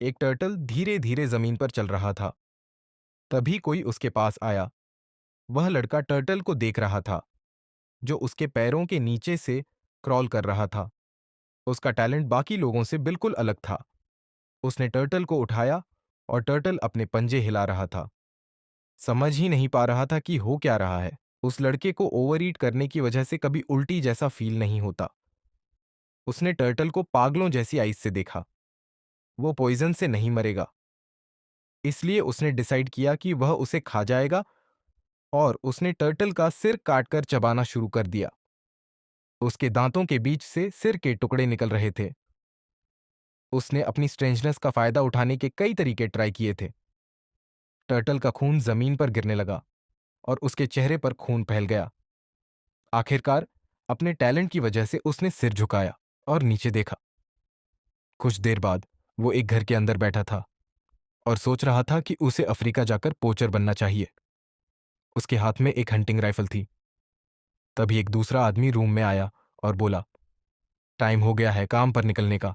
एक टर्टल धीरे धीरे जमीन पर चल रहा था। तभी कोई उसके पास आया। वह लड़का टर्टल को देख रहा था, जो उसके पैरों के नीचे से क्रॉल कर रहा था। उसका टैलेंट बाकी लोगों से बिल्कुल अलग था। उसने टर्टल को उठाया और टर्टल अपने पंजे हिला रहा था। समझ ही नहीं पा रहा था कि हो क्या रहा है। उस लड़के को ओवरईट करने की वजह से कभी उल्टी जैसा फील नहीं होता। उसने टर्टल को पागलों जैसी आइज से देखा। वो पॉइजन से नहीं मरेगा, इसलिए उसने डिसाइड किया कि वह उसे खा जाएगा, और उसने टर्टल का सिर काटकर चबाना शुरू कर दिया। उसके दांतों के बीच से सिर के टुकड़े निकल रहे थे। उसने अपनी स्ट्रेंजनेस का फायदा उठाने के कई तरीके ट्राई किए थे। टर्टल का खून जमीन पर गिरने लगा और उसके चेहरे पर खून फैल गया। आखिरकार अपने टैलेंट की वजह से उसने सिर झुकाया और नीचे देखा। कुछ देर बाद वो एक घर के अंदर बैठा था और सोच रहा था कि उसे अफ्रीका जाकर पोचर बनना चाहिए। उसके हाथ में एक हंटिंग राइफल थी। तभी एक दूसरा आदमी रूम में आया और बोला, टाइम हो गया है काम पर निकलने का।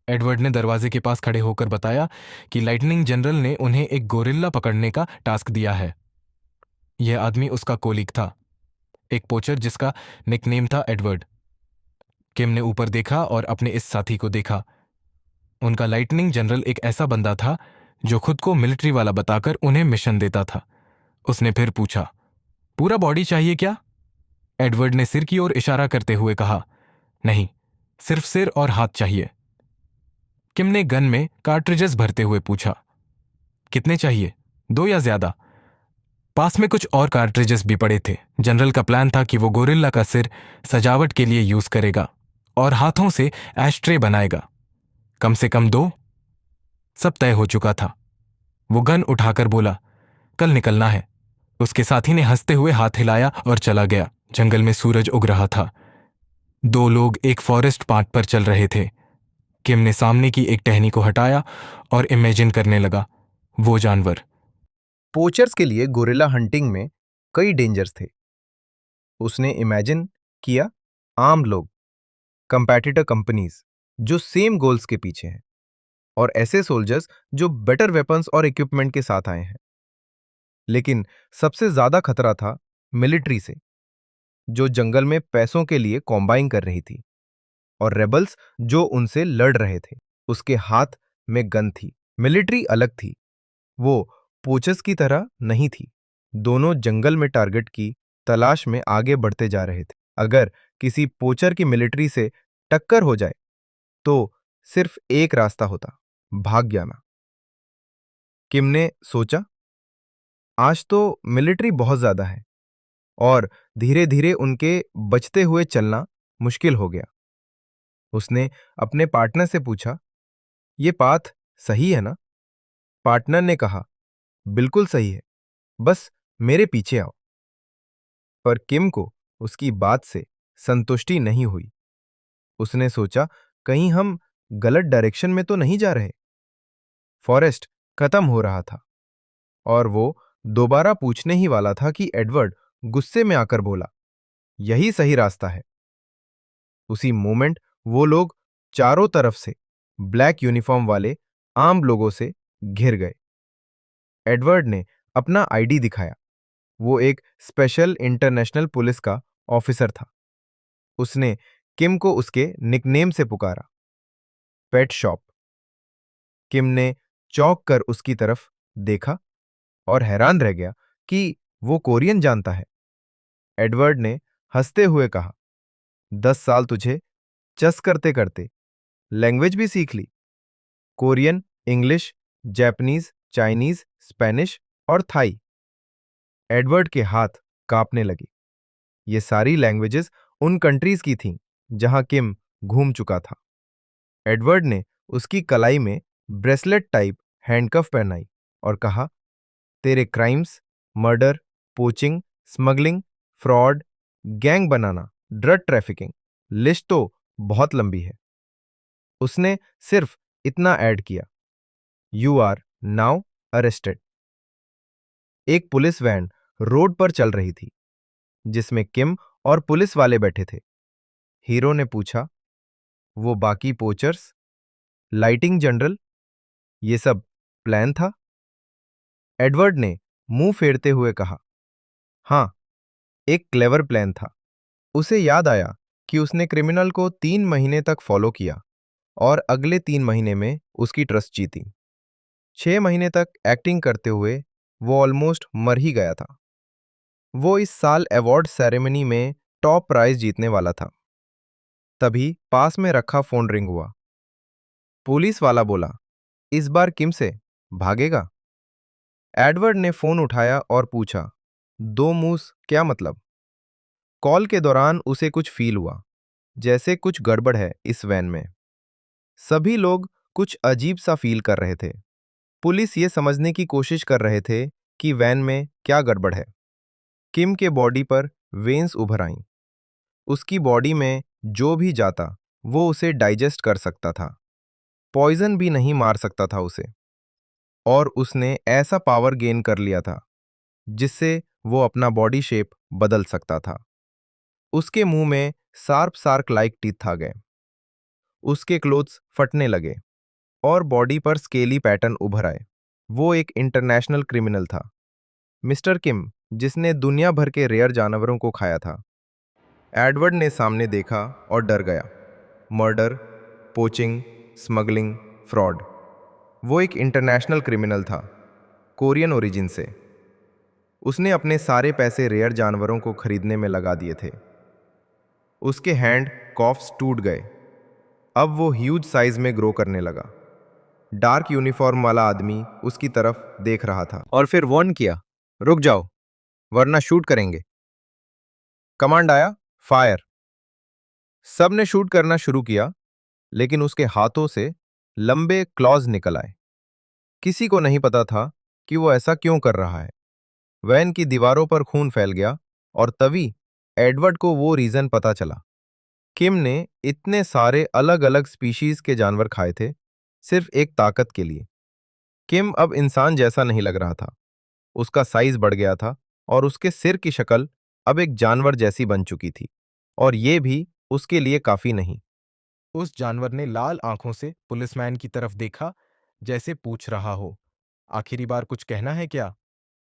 एडवर्ड ने दरवाजे के पास खड़े होकर बताया कि लाइटनिंग जनरल ने उन्हें एक गोरिल्ला पकड़ने का टास्क दिया है। यह आदमी उसका कोलीग था, एक पोचर जिसका निकनेम था एडवर्ड। किम ने ऊपर देखा और अपने इस साथी को देखा। उनका लाइटनिंग जनरल एक ऐसा बंदा था जो खुद को मिलिट्री वाला बताकर उन्हें मिशन देता था। उसने फिर पूछा, पूरा बॉडी चाहिए क्या? एडवर्ड ने सिर की ओर इशारा करते हुए कहा, नहीं, सिर्फ सिर और हाथ चाहिए। किम ने गन में कार्ट्रिजेस भरते हुए पूछा, कितने चाहिए, 2 या ज्यादा? पास में कुछ और कार्ट्रिजेस भी पड़े थे। जनरल का प्लान था कि वो गोरिल्ला का सिर सजावट के लिए यूज करेगा और हाथों से एशट्रे बनाएगा। कम से कम 2। सब तय हो चुका था। वो गन उठाकर बोला, कल निकलना है। उसके साथी ने हंसते हुए हाथ हिलाया और चला गया। जंगल में सूरज उग रहा था। 2 लोग एक फॉरेस्ट पाथ पर चल रहे थे। किम ने सामने की एक टहनी को हटाया और इमेजिन करने लगा, वो जानवर। पोचर्स के लिए गोरिल्ला हंटिंग में कई डेंजर्स थे। उसने इमेजिन किया आम लोग, कंपैटिटर कंपनीज जो सेम गोल्स के पीछे हैं, और ऐसे सोल्जर्स जो बेटर वेपन्स और इक्विपमेंट के साथ आए हैं। लेकिन सबसे ज्यादा खतरा था मिलिट्री से, जो जंगल में पैसों के लिए कॉम्बाइन कर रही थी, और रेबल्स जो उनसे लड़ रहे थे। उसके हाथ में गन थी। मिलिट्री अलग थी, वो पोचर्स की तरह नहीं थी। दोनों जंगल में टारगेट की तलाश में आगे बढ़ते जा रहे थे। अगर किसी पोचर की मिलिट्री से टक्कर हो जाए तो सिर्फ एक रास्ता होता, भाग जाना। किम ने सोचा, आज तो मिलिट्री बहुत ज्यादा है और धीरे धीरे उनके बचते हुए चलना मुश्किल हो गया। उसने अपने पार्टनर से पूछा, ये पाथ सही है ना? पार्टनर ने कहा, बिल्कुल सही है, बस मेरे पीछे आओ। पर किम को उसकी बात से संतुष्टि नहीं हुई। उसने सोचा, कहीं हम गलत डायरेक्शन में तो नहीं जा रहे। फॉरेस्ट खत्म हो रहा था और वो दोबारा पूछने ही वाला था कि एडवर्ड गुस्से में आकर बोला, यही सही रास्ता है। उसी मोमेंट वो लोग चारों तरफ से ब्लैक यूनिफॉर्म वाले आम लोगों से घिर गए। एडवर्ड ने अपना आईडी दिखाया। वो एक स्पेशल इंटरनेशनल पुलिस का ऑफिसर था। उसने किम को उसके निकनेम से पुकारा, पेट शॉप। किम ने चौंक कर उसकी तरफ देखा और हैरान रह गया कि वो कोरियन जानता है। एडवर्ड ने हंसते हुए कहा, 10 साल तुझे चस करते करते लैंग्वेज भी सीख ली, Korean, English, Japanese, Chinese, Spanish और थाई। एडवर्ड के हाथ कांपने लगे। ये सारी लैंग्वेजेस उन कंट्रीज की थीं जहां किम घूम चुका था। एडवर्ड ने उसकी कलाई में ब्रेसलेट टाइप हैंडकफ पहनाई और कहा, तेरे crimes, murder, poaching, smuggling, fraud, gang बनाना, ड्रग ट्रैफिकिंग, लिस्ट तो बहुत लंबी है। उसने सिर्फ इतना ऐड किया, यू आर नाउ अरेस्टेड। एक पुलिस वैन रोड पर चल रही थी जिसमें किम और पुलिस वाले बैठे थे। हीरो ने पूछा, वो बाकी पोचर्स, लाइटिंग जनरल ये सब प्लान था? एडवर्ड ने मुंह फेरते हुए कहा, हाँ, एक क्लेवर प्लान था। उसे याद आया कि उसने क्रिमिनल को 3 महीने तक फॉलो किया और अगले 3 महीने में उसकी ट्रस्ट जीती। 6 महीने तक एक्टिंग करते हुए वो ऑलमोस्ट मर ही गया था। वो इस साल अवार्ड सेरेमनी में टॉप प्राइज जीतने वाला था। तभी पास में रखा फोन रिंग हुआ। पुलिस वाला बोला, इस बार किम से भागेगा? एडवर्ड ने फोन उठाया और पूछा, दो मूस क्या मतलब? कॉल के दौरान उसे कुछ फील हुआ, जैसे कुछ गड़बड़ है इस वैन में। सभी लोग कुछ अजीब सा फील कर रहे थे। पुलिस ये समझने की कोशिश कर रहे थे कि वैन में क्या गड़बड़ है। किम के बॉडी पर वेन्स उभर आईं। उसकी बॉडी में जो भी जाता वो उसे डाइजेस्ट कर सकता था, पॉइजन भी नहीं मार सकता था उसे। और उसने ऐसा पावर गेन कर लिया था जिससे वो अपना बॉडी शेप बदल सकता था। उसके मुंह में शार्प सार्क लाइक टीथ आ गए। उसके क्लोथ्स फटने लगे और बॉडी पर स्केली पैटर्न उभर आए। वो एक इंटरनेशनल क्रिमिनल था, मिस्टर किम, जिसने दुनिया भर के रेयर जानवरों को खाया था। एडवर्ड ने सामने देखा और डर गया। Murder, poaching, smuggling, fraud. वो एक इंटरनेशनल क्रिमिनल था, कोरियन ओरिजिन से। उसने अपने सारे पैसे रेयर जानवरों को खरीदने में लगा दिए थे। उसके हैंड कॉफ्स टूट गए। अब वो ह्यूज साइज में ग्रो करने लगा। डार्क यूनिफॉर्म वाला आदमी उसकी तरफ देख रहा था और फिर वार्न किया, रुक जाओ वरना शूट करेंगे। कमांड आया, फायर। सब ने शूट करना शुरू किया, लेकिन उसके हाथों से लंबे क्लॉज निकल आए। किसी को नहीं पता था कि वो ऐसा क्यों कर रहा है। वैन की दीवारों पर खून फैल गया और तभी एडवर्ड को वो रीजन पता चला। किम ने इतने सारे अलग अलग स्पीशीज के जानवर खाए थे सिर्फ एक ताकत के लिए। किम अब इंसान जैसा नहीं लग रहा था। उसका साइज बढ़ गया था और उसके सिर की शक्ल अब एक जानवर जैसी बन चुकी थी। और ये भी उसके लिए काफी नहीं। उस जानवर ने लाल आंखों से पुलिसमैन की तरफ देखा, जैसे पूछ रहा हो, आखिरी बार कुछ कहना है क्या?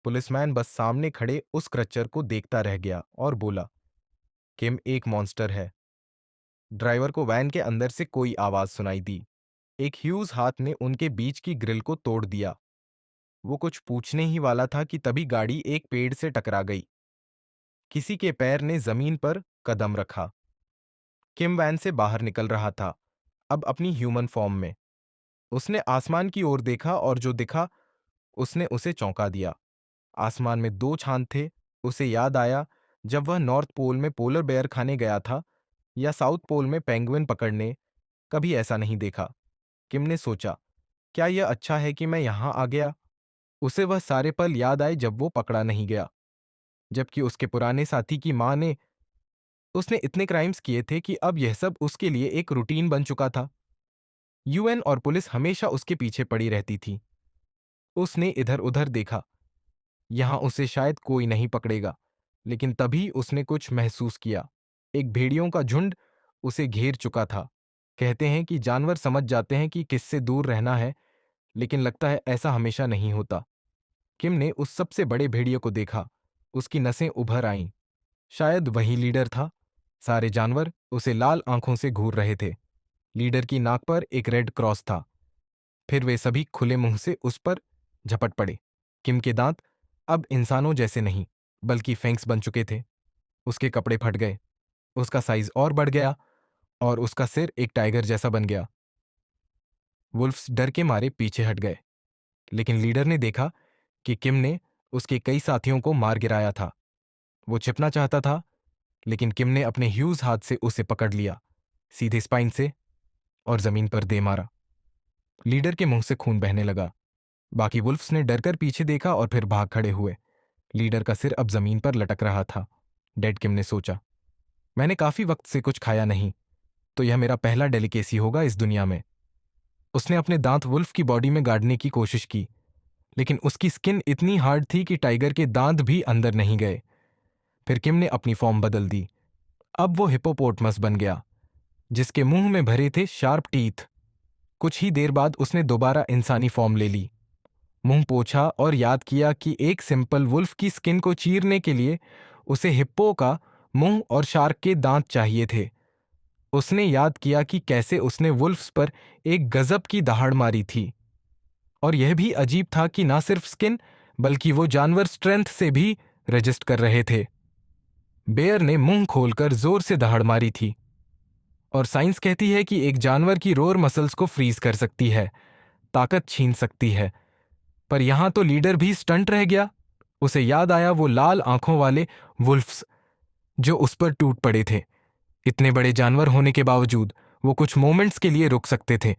पुलिसमैन बस सामने खड़े उस क्रच्चर को देखता रह गया और बोला, किम एक मॉन्स्टर है। ड्राइवर को वैन के अंदर से कोई आवाज सुनाई दी। एक ह्यूज हाथ ने उनके बीच की ग्रिल को तोड़ दिया। वो कुछ पूछने ही वाला था कि तभी गाड़ी एक पेड़ से टकरा गई। किसी के पैर ने जमीन पर कदम रखा। किम वैन से बाहर निकल रहा था, अब अपनी ह्यूमन फॉर्म में। उसने आसमान की ओर देखा और जो दिखा उसने उसे चौंका दिया। आसमान में दो चांद थे। उसे याद आया जब वह नॉर्थ पोल में पोलर बेयर खाने गया था या साउथ पोल में पेंगुइन पकड़ने, कभी ऐसा नहीं देखा। किम ने सोचा, क्या यह अच्छा है कि मैं यहां आ गया? उसे वह सारे पल याद आए जब वो पकड़ा नहीं गया, जबकि उसके पुराने साथी की मां ने उसने इतने क्राइम्स किए थे कि अब यह सब उसके लिए एक रूटीन बन चुका था। यूएन और पुलिस हमेशा उसके पीछे पड़ी रहती थी। उसने इधर उधर देखा, यहां उसे शायद कोई नहीं पकड़ेगा, लेकिन तभी उसने कुछ महसूस किया। एक भेड़ियों का झुंड उसे घेर चुका था। कहते हैं कि जानवर समझ जाते हैं कि किससे दूर रहना है, लेकिन लगता है ऐसा हमेशा नहीं होता। किम ने उस सबसे बड़े भेड़िए को देखा। उसकी नसें उभर आईं। शायद वही लीडर था। सारे जानवर उसे लाल आंखों से घूर रहे थे। लीडर की नाक पर एक रेड क्रॉस था। फिर वे सभी खुले मुंह से उस पर झपट पड़े। किम के दांत अब इंसानों जैसे नहीं, बल्कि फेंक्स बन चुके थे। उसके कपड़े फट गए, उसका साइज और बढ़ गया और उसका सिर एक टाइगर जैसा बन गया। वुल्फ्स डर के मारे पीछे हट गए, लेकिन लीडर ने देखा कि किम ने उसके कई साथियों को मार गिराया था। वो छिपना चाहता था, लेकिन किम ने अपने ह्यूज हाथ से उसे पकड़ लिया, सीधे स्पाइन से, और जमीन पर दे मारा। लीडर के मुंह से खून बहने लगा। बाकी वुल्फ्स ने डरकर पीछे देखा और फिर भाग खड़े हुए। लीडर का सिर अब जमीन पर लटक रहा था। डेड किम ने सोचा, मैंने काफी वक्त से कुछ खाया नहीं, तो यह मेरा पहला डेलिकेसी होगा इस दुनिया में। उसने अपने दांत वुल्फ की बॉडी में गाड़ने की कोशिश की, लेकिन उसकी स्किन इतनी हार्ड थी कि टाइगर के दांत भी अंदर नहीं गए। फिर किम ने अपनी फॉर्म बदल दी। अब वो हिप्पोपोटमस बन गया, जिसके मुंह में भरे थे शार्प टीथ। कुछ ही देर बाद उसने दोबारा इंसानी फॉर्म ले ली। मुंह पोंछा और याद किया कि एक सिंपल वुल्फ की स्किन को चीरने के लिए उसे हिप्पो का मुंह और शार्क के दांत चाहिए थे। उसने याद किया कि कैसे उसने वुल्फ्स पर एक गजब की दहाड़ मारी थी, और यह भी अजीब था कि ना सिर्फ स्किन बल्कि वो जानवर स्ट्रेंथ से भी रजिस्ट कर रहे थे। बेयर ने मुंह खोलकर जोर से दहाड़ मारी थी, और साइंस कहती है कि एक जानवर की रोर मसल्स को फ्रीज कर सकती है, ताकत छीन सकती है। पर यहां तो लीडर भी स्टंट रह गया। उसे याद आया वो लाल आंखों वाले वुल्फ्स जो उस पर टूट पड़े थे। इतने बड़े जानवर होने के बावजूद वो कुछ मोमेंट्स के लिए रुक सकते थे।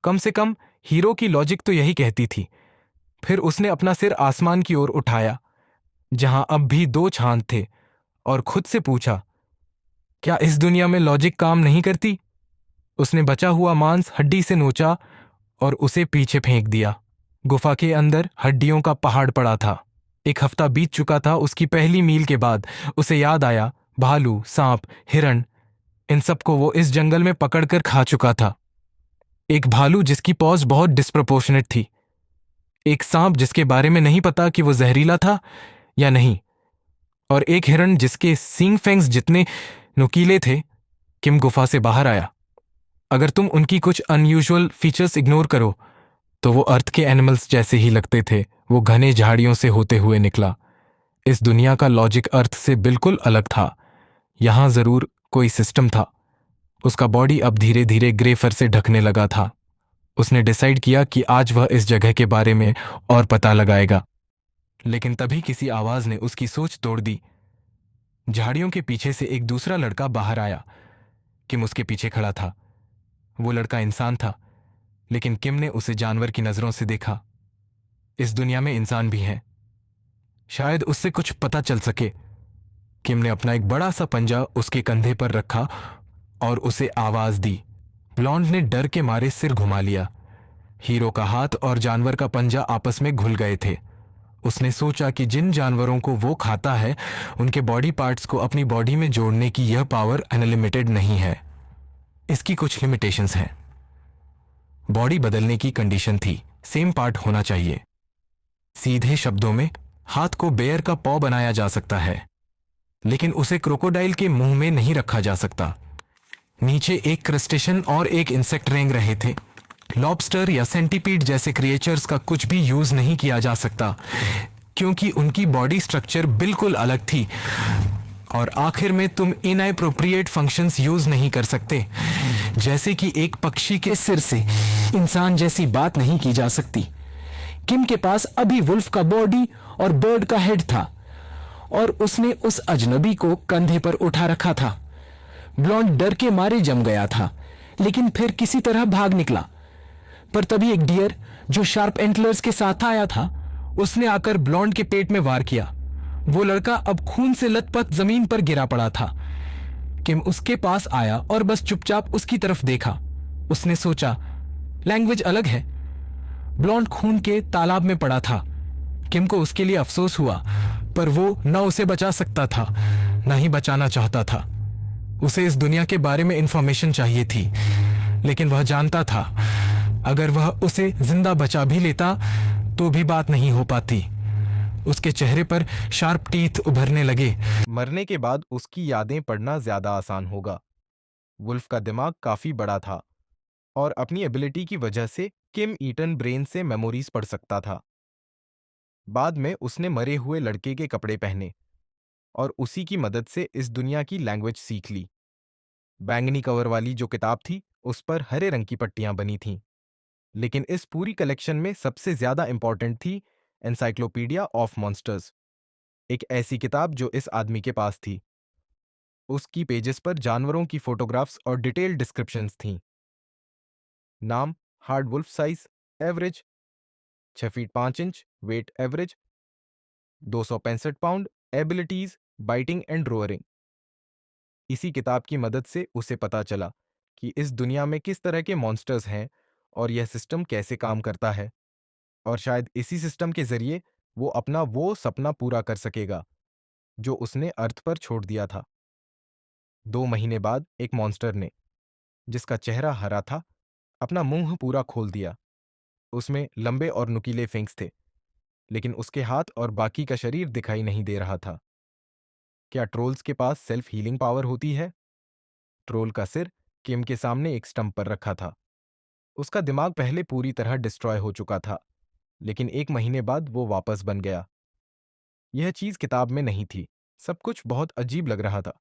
कम से कम हीरो की लॉजिक तो यही कहती थी। फिर उसने अपना सिर आसमान की ओर उठाया, जहां अब भी दो चांद थे, और खुद से पूछा, क्या इस दुनिया में लॉजिक काम नहीं करती? उसने बचा हुआ मांस हड्डी से नोचा और उसे पीछे फेंक दिया। गुफा के अंदर हड्डियों का पहाड़ पड़ा था। एक हफ्ता बीत चुका था उसकी पहली मील के बाद। उसे याद आया, भालू, सांप, हिरण, इन सबको वो इस जंगल में पकड़कर खा चुका था। एक भालू जिसकी पॉज बहुत डिस्प्रोपोर्शनेट थी, एक सांप जिसके बारे में नहीं पता कि वो जहरीला था या नहीं, और एक हिरण जिसके सींग फैंग्स जितने नुकीले थे। किम गुफा से बाहर आया। अगर तुम उनकी कुछ अनयूजुअल फीचर्स इग्नोर करो तो वो अर्थ के एनिमल्स जैसे ही लगते थे। वो घने झाड़ियों से होते हुए निकला। इस दुनिया का लॉजिक अर्थ से बिल्कुल अलग था। यहां जरूर कोई सिस्टम था। उसका बॉडी अब धीरे धीरे ग्रे फर से ढकने लगा था। उसने डिसाइड किया कि आज वह इस जगह के बारे में और पता लगाएगा। लेकिन तभी किसी आवाज ने उसकी सोच तोड़ दी। झाड़ियों के पीछे से एक दूसरा लड़का बाहर आया। किम उसके पीछे खड़ा था। वो लड़का इंसान था, लेकिन किम ने उसे जानवर की नजरों से देखा। इस दुनिया में इंसान भी हैं, शायद उससे कुछ पता चल सके। किम ने अपना एक बड़ा सा पंजा उसके कंधे पर रखा और उसे आवाज दी। ब्लॉन्ड ने डर के मारे सिर घुमा लिया। हीरो का हाथ और जानवर का पंजा आपस में घुल गए थे। उसने सोचा कि जिन जानवरों को वो खाता है उनके बॉडी पार्ट्स को अपनी बॉडी में जोड़ने की यह पावर अनलिमिटेड नहीं है। इसकी कुछ लिमिटेशंस हैं। बॉडी बदलने की कंडीशन थी, सेम पार्ट होना चाहिए। सीधे शब्दों में, हाथ को बेयर का पॉ बनाया जा सकता है, लेकिन उसे क्रोकोडाइल के मुंह में नहीं रखा जा सकता। नीचे एक क्रस्टेशन और एक इंसेक्ट रेंग रहे थे। लॉबस्टर या सेंटीपीड जैसे क्रिएचर्स का कुछ भी यूज नहीं किया जा सकता, क्योंकि उनकी बॉडी स्ट्रक्चर बिल्कुल अलग थी। और आखिर में तुम इनएप्रोप्रिएट फंक्शंस यूज नहीं कर सकते, जैसे कि एक पक्षी के सिर से इंसान जैसी बात नहीं की जा सकती। किम के पास अभी वुल्फ का बॉडी और बर्ड का हेड था, और उसने उस अजनबी को कंधे पर उठा रखा था। ब्लॉन्ड डर के मारे जम गया था, लेकिन फिर किसी तरह भाग निकला। पर तभी एक डियर जो शार्प एंटलर्स के साथ आया था, उसने आकर ब्लॉन्ड के पेट में वार किया। वो लड़का अब खून से लथपथ जमीन पर गिरा पड़ा था। किम उसके पास आया और बस चुपचाप उसकी तरफ देखा। उसने सोचा, लैंग्वेज अलग है। ब्लॉन्ड खून के तालाब में पड़ा था। किम को उसके लिए अफसोस हुआ, पर वो न उसे बचा सकता था, न ही बचाना चाहता था। उसे इस दुनिया के बारे में इंफॉर्मेशन चाहिए थी, लेकिन वह जानता था अगर वह उसे जिंदा बचा भी लेता तो भी बात नहीं हो पाती। उसके चेहरे पर शार्प टीथ उभरने लगे। मरने के बाद उसकी यादें पढ़ना ज्यादा आसान होगा। वुल्फ का दिमाग काफी बड़ा था, और अपनी एबिलिटी की वजह से किम ईटन ब्रेन से मेमोरीज पढ़ सकता था। बाद में उसने मरे हुए लड़के के कपड़े पहने और उसी की मदद से इस दुनिया की लैंग्वेज सीख ली। बैंगनी कवर वाली जो किताब थी उस पर हरे रंग की पट्टियां बनी थीं, लेकिन इस पूरी कलेक्शन में सबसे ज्यादा इंपॉर्टेंट थी एनसाइक्लोपीडिया ऑफ मॉन्स्टर्स, एक ऐसी किताब जो इस आदमी के पास थी। उसकी पेजेस पर जानवरों की फोटोग्राफ्स और डिटेल्ड डिस्क्रिप्शंस थीं। नाम, hard wolf size, average 6 feet 5 inch, weight average 265 pound, abilities biting and roaring. इसी किताब की मदद से उसे पता चला कि इस दुनिया में किस तरह के मॉन्स्टर्स हैं और यह सिस्टम कैसे काम करता है, और शायद इसी सिस्टम के जरिए वो अपना वो सपना पूरा कर सकेगा जो उसने अर्थ पर छोड़ दिया था। 2 महीने बाद एक मॉन्स्टर ने, जिसका चेहरा हरा था, अपना मुंह पूरा खोल दिया। उसमें लंबे और नुकीले फेंक्स थे, लेकिन उसके हाथ और बाकी का शरीर दिखाई नहीं दे रहा था। क्या ट्रोल्स के पास सेल्फ हीलिंग पावर होती है? ट्रोल का सिर किम के सामने एक स्टंप पर रखा था। उसका दिमाग पहले पूरी तरह डिस्ट्रॉय हो चुका था, लेकिन 1 महीने बाद वो वापस बन गया। यह चीज किताब में नहीं थी। सब कुछ बहुत अजीब लग रहा था।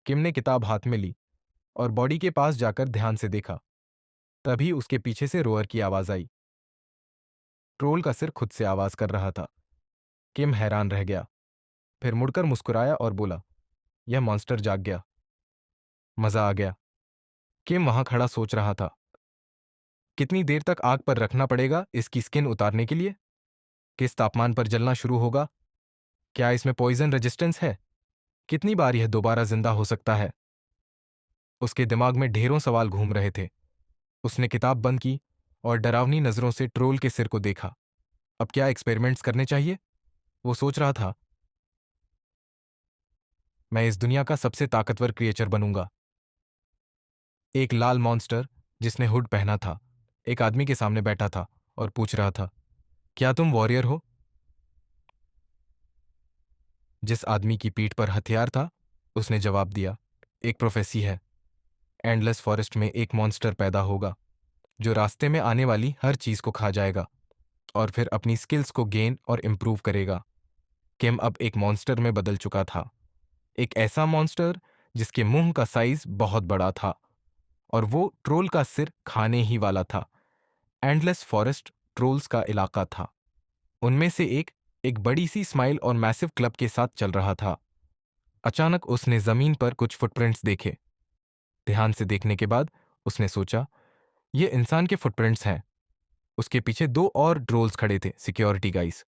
किम ने किताब हाथ में ली और बॉडी के पास जाकर ध्यान से देखा। तभी उसके पीछे से रोअर की आवाज आई। ट्रोल का सिर खुद से आवाज कर रहा था। किम हैरान रह गया, फिर मुड़कर मुस्कुराया और बोला, यह मॉन्स्टर जाग गया। मजा आ गया। किम वहां खड़ा सोच रहा था। कितनी देर तक आग पर रखना पड़ेगा इसकी स्किन उतारने के लिए? किस तापमान पर जलना शुरू होगा? क्या इसमें पॉइजन रेजिस्टेंस है? कितनी बार यह दोबारा जिंदा हो सकता है? उसके दिमाग में ढेरों सवाल घूम रहे थे। उसने किताब बंद की और डरावनी नजरों से ट्रोल के सिर को देखा। अब क्या एक्सपेरिमेंट्स करने चाहिए? वो सोच रहा था। मैं इस दुनिया का सबसे ताकतवर क्रिएचर बनूंगा। एक लाल मॉन्स्टर जिसने हुड पहना था एक आदमी के सामने बैठा था और पूछ रहा था, क्या तुम वॉरियर हो? जिस आदमी की पीठ पर हथियार था उसने जवाब दिया, एक प्रोफेसी है। एंडलेस फॉरेस्ट में एक मॉन्स्टर पैदा होगा जो रास्ते में आने वाली हर चीज को खा जाएगा और फिर अपनी स्किल्स को गेन और इम्प्रूव करेगा। किम अब एक मॉन्स्टर में बदल चुका था। एक ऐसा मॉन्स्टर जिसके मुंह का साइज बहुत बड़ा था और वो ट्रोल का सिर खाने ही वाला था। एंडलेस फॉरेस्ट ट्रोल्स का इलाका था। उनमें से एक बड़ी सी स्माइल और मैसिव क्लब के साथ चल रहा था। अचानक उसने जमीन पर कुछ फुटप्रिंट्स देखे। ध्यान से देखने के बाद उसने सोचा, ये इंसान के फुटप्रिंट्स हैं। उसके पीछे 2 और ट्रोल्स खड़े थे, सिक्योरिटी गाइस।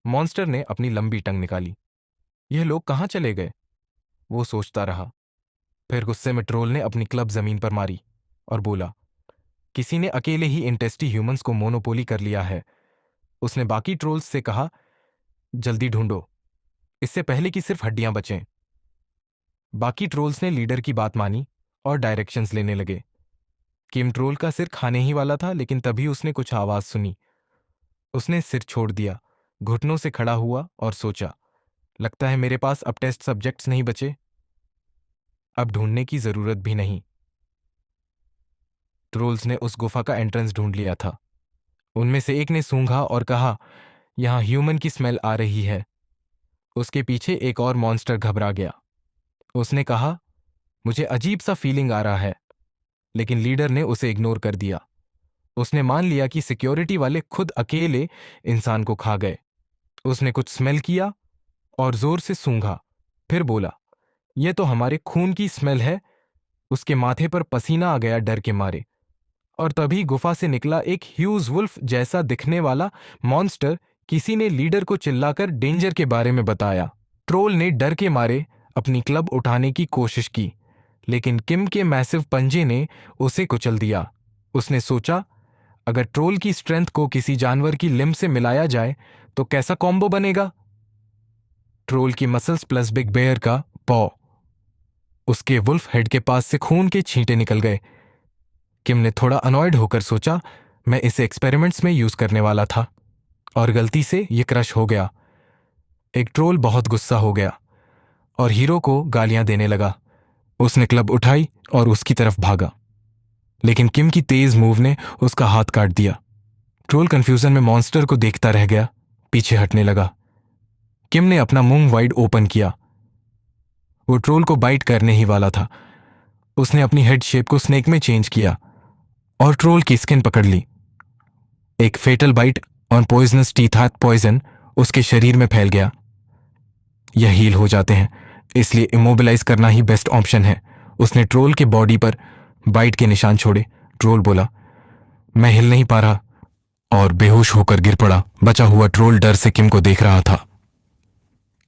मॉन्स्टर ने अपनी लंबी टंग निकाली। यह लोग कहाँ चले गए? वो सोचता रहा। फिर गुस्से में ट्रोल ने अपनी क्लब जमीन पर मारी और बोला, किसी ने अकेले ही इन टेस्टी ह्यूमंस को मोनोपोली कर लिया है। उसने बाकी ट्रोल्स से कहा, जल्दी ढूंढो, इससे पहले कि सिर्फ हड्डियां बचें। बाकी ट्रोल्स ने लीडर की बात मानी और डायरेक्शंस लेने लगे। किम ट्रोल का सिर खाने ही वाला था, लेकिन तभी उसने कुछ आवाज सुनी। उसने सिर छोड़ दिया, घुटनों से खड़ा हुआ और सोचा, लगता है मेरे पास अब टेस्ट सब्जेक्ट्स नहीं बचे। अब ढूंढने की जरूरत भी नहीं। ट्रोल्स ने उस गुफा का एंट्रेंस ढूंढ लिया था। उनमें से एक ने सूंघा और कहा, यहां ह्यूमन की स्मेल आ रही है। उसके पीछे एक और मॉन्स्टर घबरा गया। उसने कहा, मुझे अजीब सा फीलिंग आ रहा है, लेकिन लीडर ने उसे इग्नोर कर दिया। उसने मान लिया कि सिक्योरिटी वाले खुद अकेले इंसान को खा गए। उसने कुछ स्मेल किया और जोर से सूंघा, फिर बोला, यह तो हमारे खून की स्मेल है। उसके माथे पर पसीना आ गया डर के मारे। और तभी गुफा से निकला एक ह्यूज वुल्फ जैसा दिखने वाला मॉन्स्टर। किसी ने लीडर को चिल्लाकर डेंजर के बारे में बताया। ट्रोल ने डर के मारे अपनी क्लब उठाने की कोशिश की, लेकिन किम के मैसिव पंजे ने उसे कुचल दिया। उसने सोचा, अगर ट्रोल की स्ट्रेंथ को किसी जानवर की लिम्ब से मिलाया जाए तो कैसा कॉम्बो बनेगा? ट्रोल की मसल्स प्लस बिग बेयर का पॉ। उसके वुल्फ हेड के पास से खून के छींटे निकल गए। किम ने थोड़ा अनॉयड होकर सोचा, मैं इसे एक्सपेरिमेंट्स में यूज करने वाला था और गलती से ये क्रश हो गया। एक ट्रोल बहुत गुस्सा हो गया और हीरो को गालियां देने लगा। उसने क्लब उठाई और उसकी तरफ भागा, लेकिन किम की तेज मूव ने उसका हाथ काट दिया। ट्रोल कंफ्यूजन में मॉन्स्टर को देखता रह गया, पीछे हटने लगा। किम ने अपना मुंह वाइड ओपन किया। वो ट्रोल को बाइट करने ही वाला था। उसने अपनी हेड शेप को स्नेक में चेंज किया और ट्रोल की स्किन पकड़ ली। एक फेटल बाइट और पॉइजनस टीथ पॉइजन उसके शरीर में फैल गया। यह हील हो जाते हैं, इसलिए इमोबिलाइज करना ही बेस्ट ऑप्शन है। उसने ट्रोल के बॉडी पर बाइट के निशान छोड़े। ट्रोल बोला, मैं हिल नहीं पा रहा, और बेहोश होकर गिर पड़ा। बचा हुआ ट्रोल डर से किम को देख रहा था।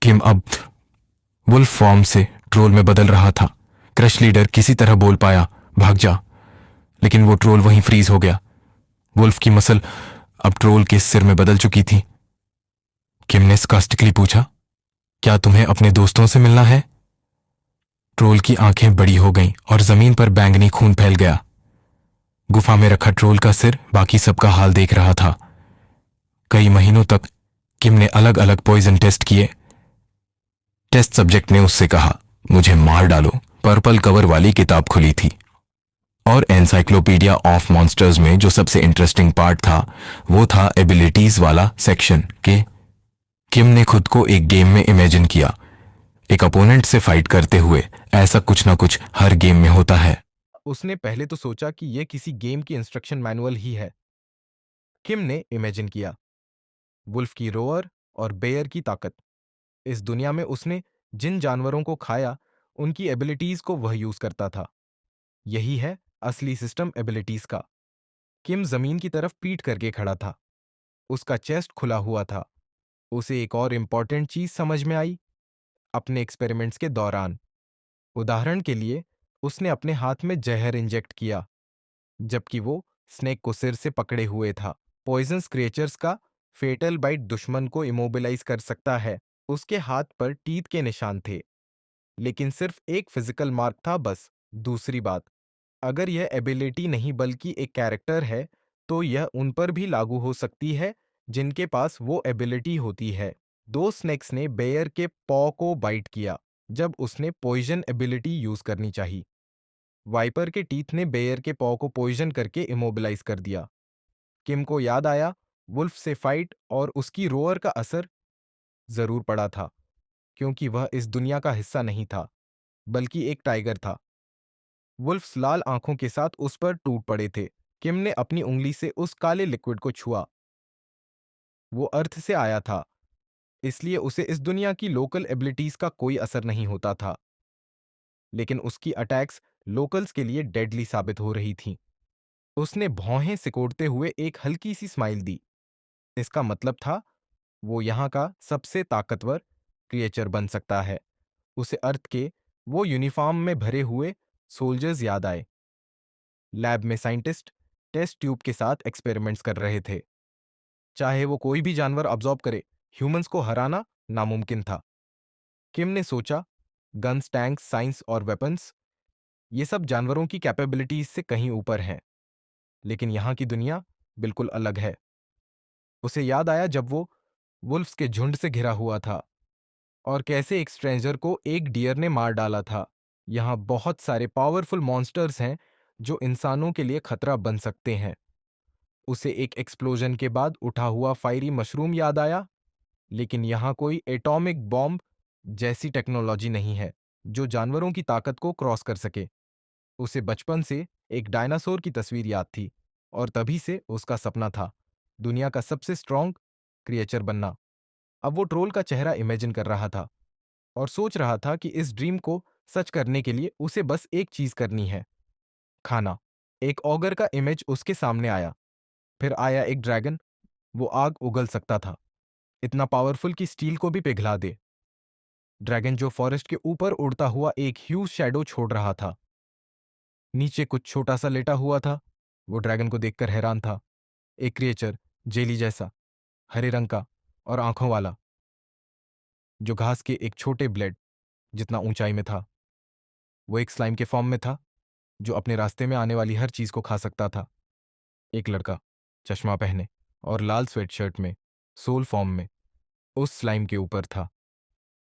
किम अब वुल्फ फॉर्म से ट्रोल में बदल रहा था। क्रश लीडर किसी तरह बोल पाया, भाग जा, लेकिन वो ट्रोल वहीं फ्रीज हो गया। वुल्फ की मसल अब ट्रोल के सिर में बदल चुकी थी। किम ने स्कास्टिकली पूछा, क्या तुम्हें अपने दोस्तों से मिलना है? ट्रोल की आंखें बड़ी हो गईं और जमीन पर बैंगनी खून फैल गया। गुफा में रखा ट्रोल का सिर बाकी सबका हाल देख रहा था। कई महीनों तक किम ने अलग अलग पॉइजन टेस्ट किए। टेस्ट सब्जेक्ट ने उससे कहा, मुझे मार डालो। पर्पल कवर वाली किताब खुली थी और एनसाइक्लोपीडिया ऑफ मॉन्स्टर्स में जो सबसे इंटरेस्टिंग पार्ट था वो था एबिलिटीज वाला सेक्शन के। किम ने खुद को एक गेम में इमेजिन किया, एक अपोनेंट से फाइट करते हुए। ऐसा कुछ ना कुछ हर गेम में होता है। उसने पहले तो सोचा कि यह किसी गेम की इंस्ट्रक्शन मैनुअल ही है। किम ने इमेजिन किया वुल्फ की रोअर और बेयर की ताकत। इस दुनिया में उसने जिन जानवरों को खाया उनकी एबिलिटीज को वह यूज करता था। यही है असली सिस्टम एबिलिटीज का। किम जमीन की तरफ पीठ करके खड़ा था। उसका चेस्ट खुला हुआ था। उसे एक और इंपॉर्टेंट चीज समझ में आई। अपने एक्सपेरिमेंट्स के दौरान, उदाहरण के लिए, उसने अपने हाथ में जहर इंजेक्ट किया जबकि वो स्नेक को सिर से पकड़े हुए था। पॉइजनस क्रिएचर्स का फेटल बाइट दुश्मन को इमोबिलाइज कर सकता है। उसके हाथ पर टीथ के निशान थे, लेकिन सिर्फ एक फिजिकल मार्क था बस। दूसरी बात, अगर यह एबिलिटी नहीं बल्कि एक कैरेक्टर है, तो यह उन पर भी लागू हो सकती है जिनके पास वो एबिलिटी होती है। दो स्नेक्स ने बेयर के पॉ को बाइट किया जब उसने पॉइजन एबिलिटी यूज करनी चाहिए। वाइपर के टीथ ने बेयर के पॉ को पॉइजन करके इमोबिलाइज कर दिया। किम को याद आया वुल्फ से फाइट और उसकी रोअर का असर जरूर पड़ा था, क्योंकि वह इस दुनिया का हिस्सा नहीं था बल्कि एक टाइगर था। वुल्फ्स लाल आंखों के साथ उस पर टूट पड़े थे। किम ने अपनी उंगली से उस काले लिक्विड को छुआ। वो अर्थ से आया था, इसलिए उसे इस दुनिया की लोकल एबिलिटीज का कोई असर नहीं होता था, लेकिन उसकी अटैक्स लोकल्स के लिए डेडली साबित हो रही थीं। उसने भौहें सिकोड़ते हुए एक हल्की सी स्माइल दी। इसका मतलब था वो यहाँ का सबसे ताकतवर क्रिएचर बन सकता है। उसे अर्थ के वो यूनिफॉर्म में भरे हुए सोल्जर्स याद आए। लैब में साइंटिस्ट टेस्ट ट्यूब के साथ एक्सपेरिमेंट्स कर रहे थे। चाहे वो कोई भी जानवर ऑब्जॉर्व करे, ह्यूमंस को हराना नामुमकिन था। किम ने सोचा, गन्स, टैंक्स, साइंस और वेपन्स, ये सब जानवरों की कैपेबिलिटीज से कहीं ऊपर हैं, लेकिन यहाँ की दुनिया बिल्कुल अलग है। उसे याद आया जब वो वुल्फ्स के झुंड से घिरा हुआ था और कैसे एक स्ट्रेंजर को एक डियर ने मार डाला था। यहाँ बहुत सारे पावरफुल मॉन्स्टर्स हैं जो इंसानों के लिए खतरा बन सकते हैं। उसे एक एक्सप्लोजन के बाद उठा हुआ फायरी मशरूम याद आया, लेकिन यहाँ कोई एटॉमिक बॉम्ब जैसी टेक्नोलॉजी नहीं है जो जानवरों की ताकत को क्रॉस कर सके। उसे बचपन से एक डायनासोर की तस्वीर याद थी और तभी से उसका सपना था दुनिया का सबसे स्ट्रॉन्ग क्रिएचर बनना। अब वो ट्रोल का चेहरा इमेजिन कर रहा था और सोच रहा था कि इस ड्रीम को सच करने के लिए उसे बस एक चीज करनी है, खाना। एक ऑगर का इमेज उसके सामने आया। फिर आया एक ड्रैगन। वो आग उगल सकता था, इतना पावरफुल कि स्टील को भी पिघला दे। ड्रैगन जो फॉरेस्ट के ऊपर उड़ता हुआ एक ह्यूज शैडो छोड़ रहा था। नीचे कुछ छोटा सा लेटा हुआ था। वो ड्रैगन को देखकर हैरान था। एक क्रिएचर, जेली जैसा, हरे रंग का और आंखों वाला, जो घास के एक छोटे ब्लेड जितना ऊंचाई में था। वो एक स्लाइम के फॉर्म में था जो अपने रास्ते में आने वाली हर चीज को खा सकता था। एक लड़का, चश्मा पहने और लाल स्वेटशर्ट में, सोल फॉर्म में, उस स्लाइम के ऊपर था।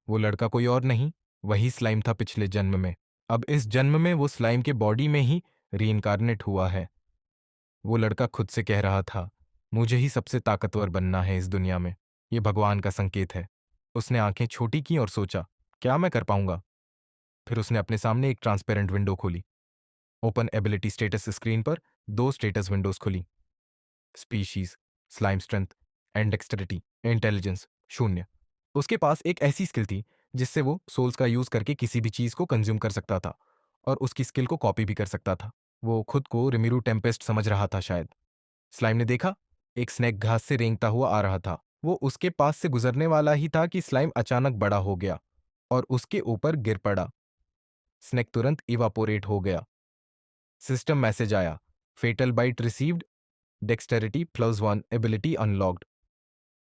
वो लड़का कोई और नहीं, वही स्लाइम था पिछले जन्म में। अब इस जन्म में वो स्लाइम के बॉडी में ही रीइंकारनेट हुआ है। वो लड़का खुद से कह रहा था, मुझे ही सबसे ताकतवर बनना है इस दुनिया में। ये भगवान का संकेत है। उसने आंखें छोटी की और सोचा, क्या मैं कर पाऊंगा? फिर उसने अपने सामने एक ट्रांसपेरेंट विंडो खोली। ओपन एबिलिटी स्टेटस स्क्रीन पर दो स्टेटस विंडोज खुली। Species, slime strength and dexterity, intelligence 0। उसके पास एक ऐसी स्किल थी जिससे वो सोल्स का यूज करके किसी भी चीज को कंज्यूम कर सकता था और उसकी स्किल को कॉपी भी कर सकता था। वो खुद को रिमिरू टेम्पेस्ट समझ रहा था शायद। स्लाइम ने देखा, एक स्नेक घास से रेंगता हुआ आ रहा था। वो उसके पास से गुजरने वाला ही था कि स्लाइम अचानक बड़ा हो गया और उसके ऊपर गिर पड़ा। स्नेक तुरंत इवापोरेट हो गया। सिस्टम मैसेज आया, fatal bite received, dexterity +1 ability unlocked,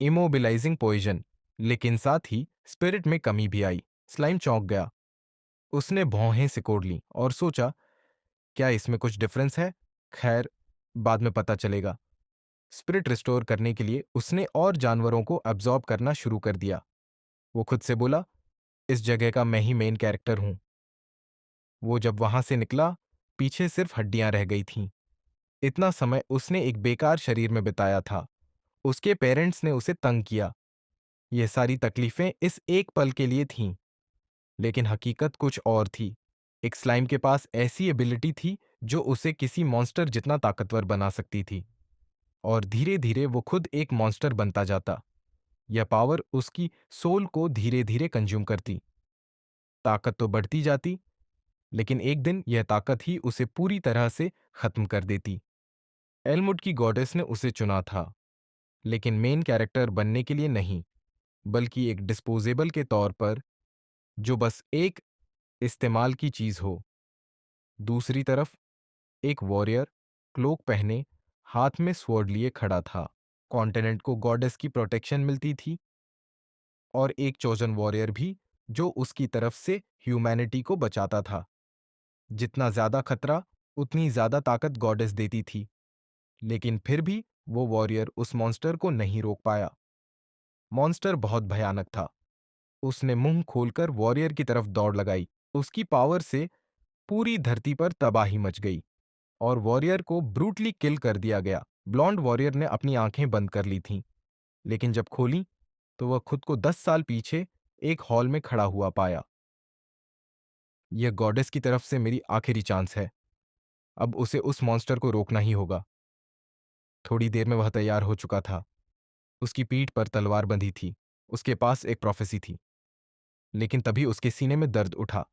immobilising poison. लेकिन साथ ही स्पिरिट में कमी भी आई। स्लाइम चौंक गया। उसने भौहें सिकोड़ ली और सोचा, क्या इसमें कुछ डिफरेंस है? खैर, बाद में पता चलेगा। स्पिरिट रिस्टोर करने के लिए उसने और जानवरों को अब्जॉर्ब करना शुरू कर दिया। वो खुद से बोला, इस जगह का मैं ही मेन कैरेक्टर हूं। वो जब वहां से निकला, पीछे सिर्फ हड्डियां रह गई थीं। इतना समय उसने एक बेकार शरीर में बिताया था। उसके पेरेंट्स ने उसे तंग किया। ये सारी तकलीफें इस एक पल के लिए थीं। लेकिन हकीकत कुछ और थी। एक स्लाइम के पास ऐसी एबिलिटी थी जो उसे किसी मॉन्स्टर जितना ताकतवर बना सकती थी। और धीरे धीरे वो खुद एक मॉन्स्टर बनता जाता। यह पावर उसकी सोल को धीरे धीरे कंज्यूम करती। ताकत तो बढ़ती जाती, लेकिन एक दिन यह ताकत ही उसे पूरी तरह से खत्म कर देती। एलमुड की गॉडेस ने उसे चुना था, लेकिन मेन कैरेक्टर बनने के लिए नहीं, बल्कि एक डिस्पोजेबल के तौर पर, जो बस एक इस्तेमाल की चीज हो। दूसरी तरफ एक वॉरियर क्लोक पहने, हाथ में स्वॉर्ड लिए खड़ा था। कॉन्टिनेंट को गॉडेस की प्रोटेक्शन मिलती थी, और एक चोजन वॉरियर भी जो उसकी तरफ से ह्यूमैनिटी को बचाता था। जितना ज्यादा खतरा, उतनी ज्यादा ताकत गॉडेस देती थी। लेकिन फिर भी वो वॉरियर उस मॉन्स्टर को नहीं रोक पाया। मॉन्स्टर बहुत भयानक था। उसने मुंह खोलकर वॉरियर की तरफ दौड़ लगाई। उसकी पावर से पूरी धरती पर तबाही मच गई और वॉरियर को ब्रूटली किल कर दिया गया। ब्लॉन्ड वॉरियर ने अपनी आंखें बंद कर ली थीं, लेकिन जब खोली तो वह खुद को 10 साल पीछे एक हॉल में खड़ा हुआ पाया। यह गॉडेस की तरफ से मेरी आखिरी चांस है। अब उसे उस मॉन्स्टर को रोकना ही होगा। थोड़ी देर में वह तैयार हो चुका था। उसकी पीठ पर तलवार बंधी थी। उसके पास एक प्रोफेसी थी। लेकिन तभी उसके सीने में दर्द उठा।